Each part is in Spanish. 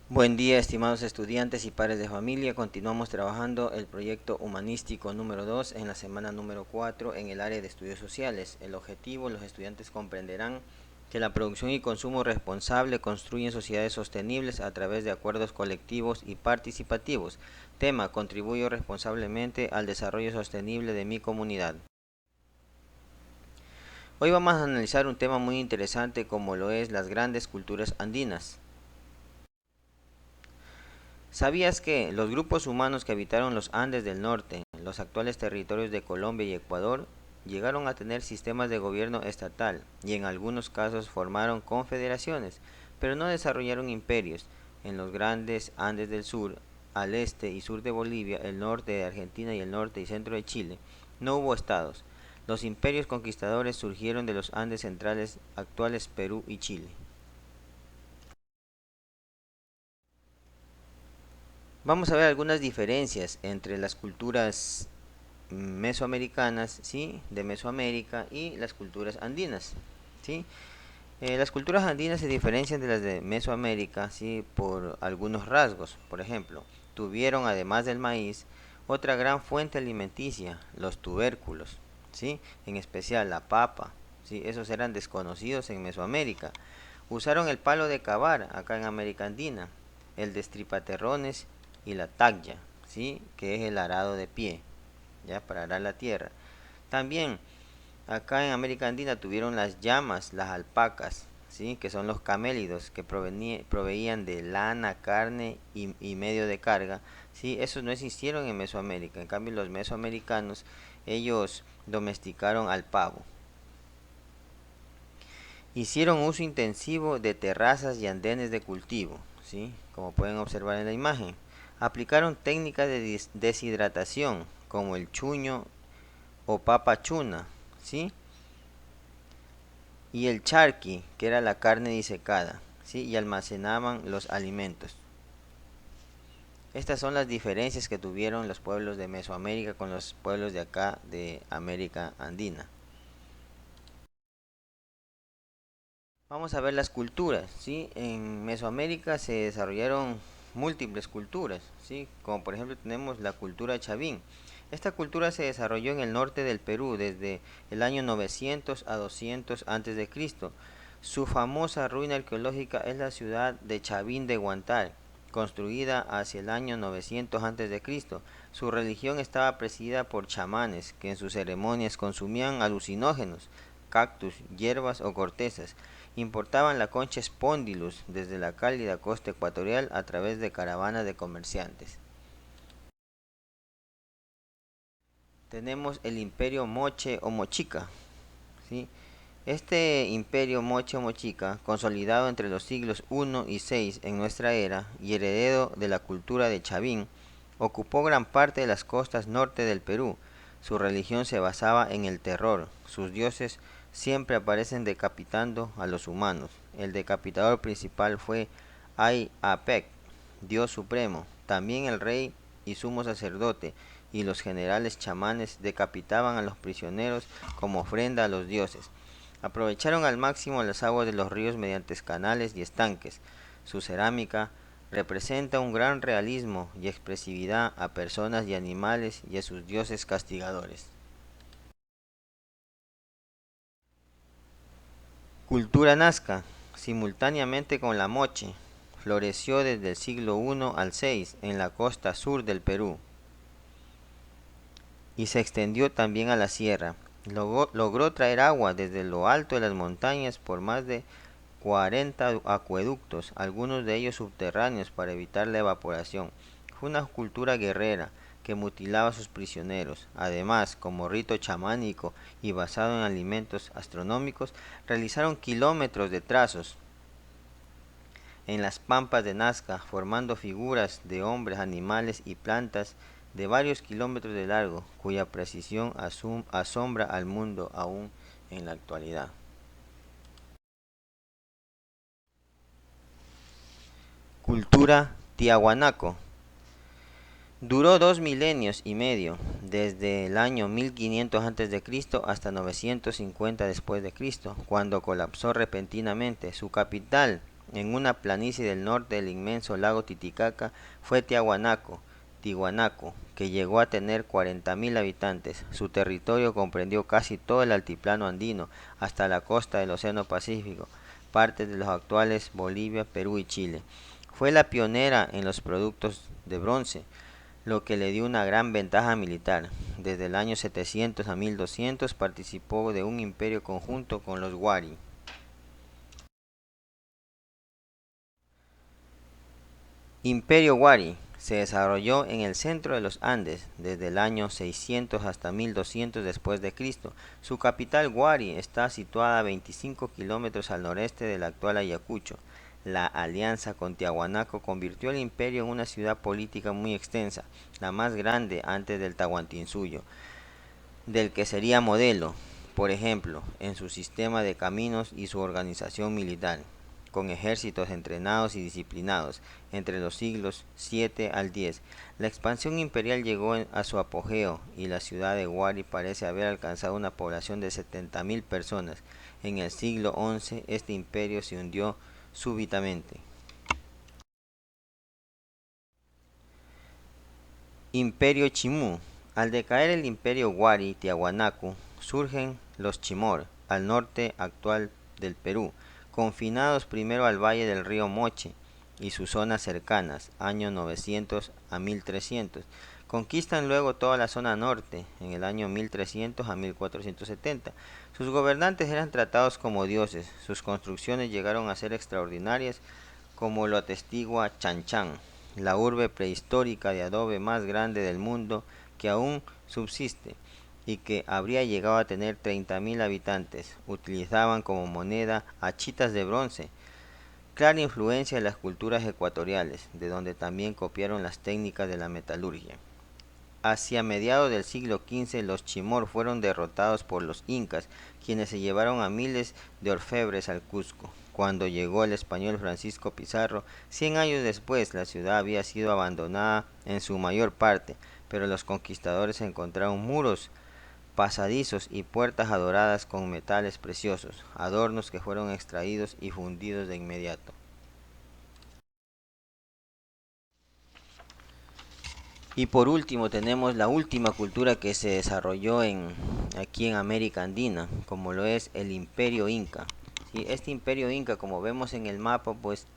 Buen día, estimados estudiantes y padres de familia. Continuamos trabajando el proyecto humanístico número 2 en la semana número 4 en el área de estudios sociales. El objetivo, los estudiantes comprenderán que la producción y consumo responsable construyen sociedades sostenibles a través de acuerdos colectivos y participativos. Tema: contribuyo responsablemente al desarrollo sostenible de mi comunidad. Hoy vamos a analizar un tema muy interesante como lo es las grandes culturas andinas. ¿Sabías que los grupos humanos que habitaron los Andes del norte, los actuales territorios de Colombia y Ecuador, llegaron a tener sistemas de gobierno estatal y en algunos casos formaron confederaciones, pero no desarrollaron imperios? En los grandes Andes del sur, al este y sur de Bolivia, el norte de Argentina y el norte y centro de Chile, no hubo estados. Los imperios conquistadores surgieron de los Andes centrales actuales Perú y Chile. Vamos a ver algunas diferencias entre las culturas mesoamericanas, ¿sí? De Mesoamérica y las culturas andinas, ¿sí? Las culturas andinas se diferencian de las de Mesoamérica, ¿sí? Por algunos rasgos. Por ejemplo, tuvieron además del maíz otra gran fuente alimenticia, los tubérculos, ¿sí? En especial la papa, ¿sí? Esos eran desconocidos en Mesoamérica. Usaron el palo de cavar acá en América Andina, el destripaterrones y la taglia, ¿sí? Que es el arado de pie, ya para arar la tierra. También acá en América Andina tuvieron las llamas, las alpacas, ¿sí? Que son los camélidos que proveían de lana, carne y medio de carga, ¿sí? Esos no existieron en Mesoamérica. En cambio, los mesoamericanos, ellos domesticaron al pavo. Hicieron uso intensivo de terrazas y andenes de cultivo, ¿sí? Como pueden observar en la imagen. Aplicaron técnicas de deshidratación, como el chuño o papa chuna, ¿sí? Y el charqui, que era la carne disecada, ¿sí? Y almacenaban los alimentos. Estas son las diferencias que tuvieron los pueblos de Mesoamérica con los pueblos de acá de América Andina. Vamos a ver las culturas, ¿sí? En Mesoamérica se desarrollaron múltiples culturas, ¿sí? Como por ejemplo tenemos la cultura chavín. Esta cultura se desarrolló en el norte del Perú desde el año 900 a 200 antes de Cristo. Su famosa ruina arqueológica es la ciudad de Chavín de Guantar, construida hacia el año 900 antes de Cristo. Su religión estaba presidida por chamanes que en sus ceremonias consumían alucinógenos, cactus, hierbas o cortezas. Importaban la concha Spondylus desde la cálida costa ecuatorial a través de caravanas de comerciantes. Tenemos el imperio Moche o Mochica, ¿sí? Este imperio Moche o Mochica, consolidado entre los siglos I y VI en nuestra era y heredero de la cultura de Chavín, ocupó gran parte de las costas norte del Perú. Su religión se basaba en el terror. Sus dioses siempre aparecen decapitando a los humanos. El decapitador principal fue Ay-Apec, dios supremo. También el rey y sumo sacerdote y los generales chamanes decapitaban a los prisioneros como ofrenda a los dioses. Aprovecharon al máximo las aguas de los ríos mediante canales y estanques. Su cerámica representa un gran realismo y expresividad a personas y animales y a sus dioses castigadores. Cultura nazca, simultáneamente con la moche, floreció desde el siglo I al VI en la costa sur del Perú y se extendió también a la sierra. Logró traer agua desde lo alto de las montañas por más de 40 acueductos, algunos de ellos subterráneos para evitar la evaporación. Fue una cultura guerrera que mutilaba a sus prisioneros. Además, como rito chamánico y basado en alimentos astronómicos, realizaron kilómetros de trazos en las pampas de Nazca, formando figuras de hombres, animales y plantas de varios kilómetros de largo, cuya precisión asombra al mundo aún en la actualidad. Cultura tiahuanaco. Duró 2 milenios y medio, desde el año 1500 a.C. hasta 950 después de Cristo, cuando colapsó repentinamente. Su capital, en una planicie del norte del inmenso lago Titicaca, fue Tiahuanaco, que llegó a tener 40.000 habitantes. Su territorio comprendió casi todo el altiplano andino, hasta la costa del Océano Pacífico, partes de los actuales Bolivia, Perú y Chile. Fue la pionera en los productos de bronce, lo que le dio una gran ventaja militar. Desde el año 700 a 1200 participó de un imperio conjunto con los Wari. Imperio Wari se desarrolló en el centro de los Andes desde el año 600 hasta 1200 después de Cristo. Su capital Wari está situada a 25 kilómetros al noreste del actual Ayacucho. La alianza con Tiahuanaco convirtió el imperio en una ciudad política muy extensa, la más grande antes del Tahuantinsuyo, del que sería modelo, por ejemplo, en su sistema de caminos y su organización militar, con ejércitos entrenados y disciplinados entre los siglos 7 al 10. La expansión imperial llegó a su apogeo y la ciudad de Wari parece haber alcanzado una población de 70.000 personas. En el siglo XI este imperio se hundió súbitamente. Imperio Chimú. Al decaer el imperio Wari Tiahuanaco, surgen los Chimor, al norte actual del Perú, confinados primero al valle del río Moche y sus zonas cercanas, año 900 a 1300. Conquistan luego toda la zona norte, en el año 1300 a 1470. Sus gobernantes eran tratados como dioses, sus construcciones llegaron a ser extraordinarias, como lo atestigua Chan Chan, la urbe prehistórica de adobe más grande del mundo que aún subsiste y que habría llegado a tener 30.000 habitantes. Utilizaban como moneda achitas de bronce, clara influencia de las culturas ecuatoriales, de donde también copiaron las técnicas de la metalurgia. Hacia mediados del siglo XV los Chimor fueron derrotados por los incas, quienes se llevaron a miles de orfebres al Cusco. Cuando llegó el español Francisco Pizarro, 100 años después, la ciudad había sido abandonada en su mayor parte, pero los conquistadores encontraron muros pasadizos y puertas adoradas con metales preciosos, adornos que fueron extraídos y fundidos de inmediato. Y por último tenemos la última cultura que se desarrolló aquí en América Andina, como lo es el Imperio Inca. ¿Sí? Este Imperio Inca, como vemos en el mapa, pues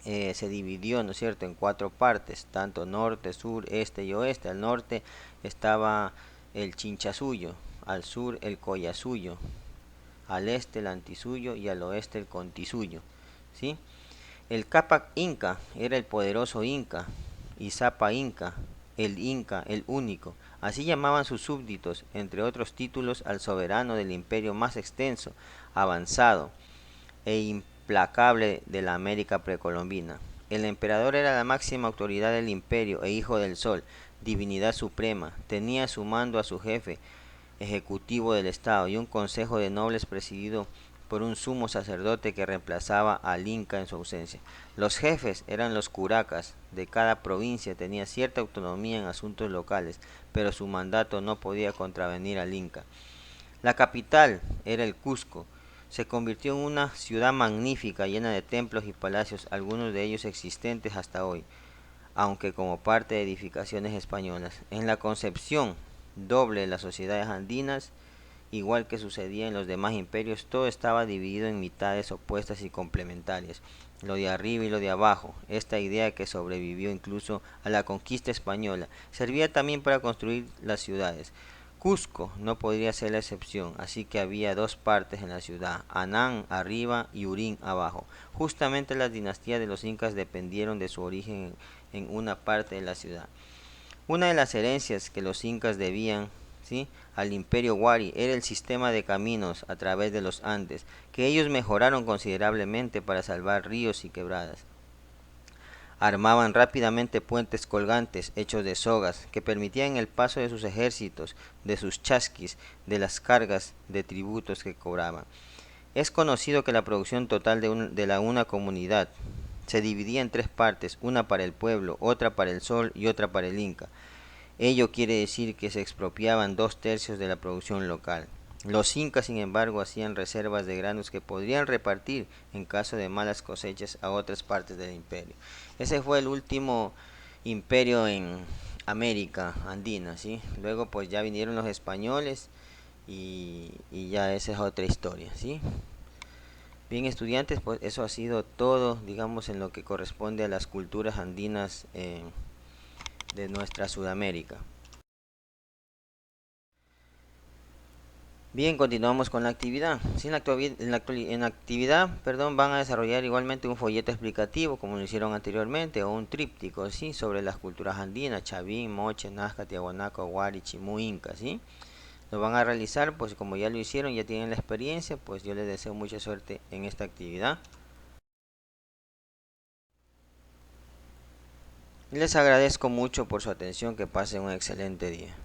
se dividió, ¿no es cierto?, en cuatro partes, tanto norte, sur, este y oeste. Al norte estaba el Chinchasuyo, al sur el Collasuyo, al este el Antisuyo y al oeste el Contisuyo. ¿Sí? El Capac Inca era el poderoso Inca, Izapa Inca, el único. Así llamaban sus súbditos, entre otros títulos, al soberano del imperio más extenso, avanzado e implacable de la América precolombina. El emperador era la máxima autoridad del imperio e hijo del sol, divinidad suprema. Tenía a su mando a su jefe ejecutivo del Estado y un consejo de nobles presidido por un sumo sacerdote que reemplazaba al Inca en su ausencia. Los jefes eran los curacas de cada provincia, tenía cierta autonomía en asuntos locales, pero su mandato no podía contravenir al Inca. La capital era el Cusco. Se convirtió en una ciudad magnífica, llena de templos y palacios, algunos de ellos existentes hasta hoy, aunque como parte de edificaciones españolas. En la concepción doble de las sociedades andinas, igual que sucedía en los demás imperios, todo estaba dividido en mitades opuestas y complementarias, lo de arriba y lo de abajo. Esta idea, que sobrevivió incluso a la conquista española, servía también para construir las ciudades. Cusco no podría ser la excepción, así que había dos partes en la ciudad, Anán arriba y Urín abajo. Justamente las dinastías de los incas dependieron de su origen en una parte de la ciudad. Una de las herencias que los incas debían, ¿sí?, al imperio Wari era el sistema de caminos a través de los Andes, que ellos mejoraron considerablemente para salvar ríos y quebradas. Armaban rápidamente puentes colgantes hechos de sogas que permitían el paso de sus ejércitos, de sus chasquis, de las cargas de tributos que cobraban. Es conocido que la producción total de una comunidad se dividía en tres partes, una para el pueblo, otra para el sol y otra para el Inca. Ello quiere decir que se expropiaban 2/3 de la producción local. Los incas, sin embargo, hacían reservas de granos que podrían repartir en caso de malas cosechas a otras partes del imperio. Ese fue el último imperio en América andina, ¿sí? Luego pues ya vinieron los españoles y ya esa es otra historia, ¿sí? Bien, estudiantes, pues eso ha sido todo, digamos, en lo que corresponde a las culturas andinas de nuestra Sudamérica. Bien, continuamos con la actividad. Sí, en la actividad, perdón, van a desarrollar igualmente un folleto explicativo, como lo hicieron anteriormente, o un tríptico, ¿sí? Sobre las culturas andinas, Chavín, Moche, Nazca, Tiahuanaco, Aguari, Chimú, Inca, ¿sí? Lo van a realizar, pues como ya lo hicieron, ya tienen la experiencia, pues yo les deseo mucha suerte en esta actividad. Les agradezco mucho por su atención, que pasen un excelente día.